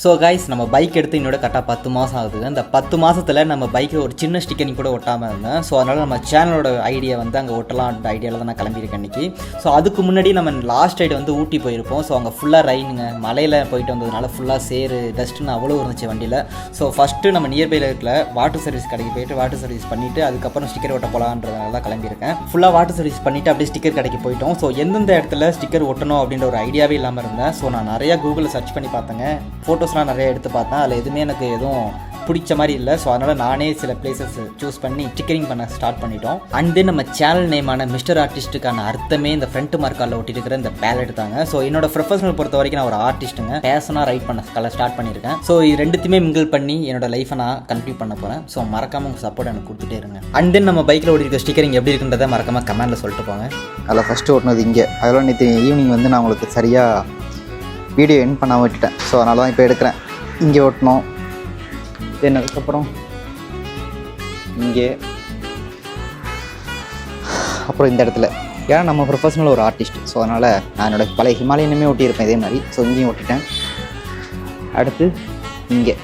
So guys நம்ம bike எடுத்து என்னோட கரெக்டாக 10 மாதம் ஆகுது. அந்த 10 மாதத்தில் நம்ம பைக்கில் ஒரு சின்ன ஸ்டிக்கரிங் கூட ஒட்டாமல் இருந்தேன். ஸோ அதனால் நம்ம சேனலோட ஐடியா வந்து அங்கே ஒட்டலாம்ன்ற ஐடியாவில் தான் நான் கிளம்பியிருக்கேன் இன்றைக்கி. ஸோ அதுக்கு முன்னாடி நம்ம லாஸ்ட் ரைடு வந்து ஊட்டி போயிருப்போம். ஸோ அங்கே ஃபுல்லாக ரைனுங்க, மலையில் போயிட்டு வந்ததுனால ஃபுல்லாக சேரு டஸ்ட்டுன்னு அவ்வளோ இருந்துச்சு வண்டியில். ஸோ ஃபஸ்ட்டு நம்ம நியர்பையில் இருக்கிற வாட்டர் சர்வீஸ் கடைக்கு போயிட்டு வாட்டர் சர்வீஸ் பண்ணிவிட்டு அதுக்கப்புறம் ஸ்டிக்கர் ஒட்ட போகலான்றதுனால தான் கிளம்பியிருக்கேன். ஃபுல்லாக வாட்டர் சர்வீஸ் பண்ணிவிட்டு அப்படியே ஸ்டிக்கர் கடைக்கு போயிட்டோம். ஸோ எந்தெந்த இடத்துல ஸ்டிக்கர் ஒட்டணும் அப்படின்ற ஒரு ஐடியாவே இல்லாமல் இருந்தேன். ஸோ நான் நிறையா கூகுளில் சர்ச் பண்ணி பார்த்தேங்க, ஃபோட்டோஸ்லாம் நிறைய எடுத்து பார்த்தேன். அதில் எதுவுமே எனக்கு எதுவும் பிடிச்ச மாதிரி இல்லை. ஸோ அதனால் நானே சில பிளேசஸ் சூஸ் பண்ணி ஸ்டிக்கரிங் பண்ண ஸ்டார்ட் பண்ணிட்டோம். அண்ட் தென் நம்ம சேனல் நேமான மிஸ்டர் ஆர்டிஸ்ட்டுக்கான அர்த்தமே இந்த ஃப்ரண்ட் மார்க்காலில் ஒட்டிருக்கிற இந்த பேலட் தாங்க. ஸோ என்னோட ப்ரொஃபஷனல் பொறுத்த வரைக்கும் நான் ஒரு ஆர்டிஸ்ட்டுங்க, பேஷனாக ரைட் பண்ண ஸ்டார்ட் பண்ணியிருக்கேன். ஸோ இது ரெண்டுத்தையுமே மிங்கிள் பண்ணி என்னோட லைஃப்பை நான் கம்ப்ளீட் பண்ண போகிறேன். ஸோ மறக்காமல் உங்கள் சப்போர்ட் எனக்கு கொடுத்துட்டே இருங்க. அண்ட் தென் நம்ம பைக்கில் ஓட்டிருக்க ஸ்டிக்கரிங் எப்படி இருக்குன்றதை மறக்காமல் கமெண்ட்டில் சொல்லிட்டு போங்க. அதில் ஃபஸ்ட்டு ஓட்டினது இங்கே, அதெல்லாம் நேற்று ஈவினிங் வந்து நான் உங்களுக்கு சரியாக வீடியோ எண்ட் பண்ணாமல் விட்டுட்டேன். ஸோ அதனால தான் இப்போ எடுக்கிறேன். இங்கே ஓட்டணும், தென் அதுக்கப்புறம் இங்கே, அப்புறம் இந்த இடத்துல. ஏன்னா நம்ம ப்ரொஃபஷனல் ஒரு ஆர்டிஸ்ட். ஸோ அதனால் நான் என்னோடய பழைய ஹிமாலயனுமே ஓட்டியிருப்பேன் இதே மாதிரி. ஸோ இங்கேயும் ஓட்டிட்டேன். அடுத்து இங்கே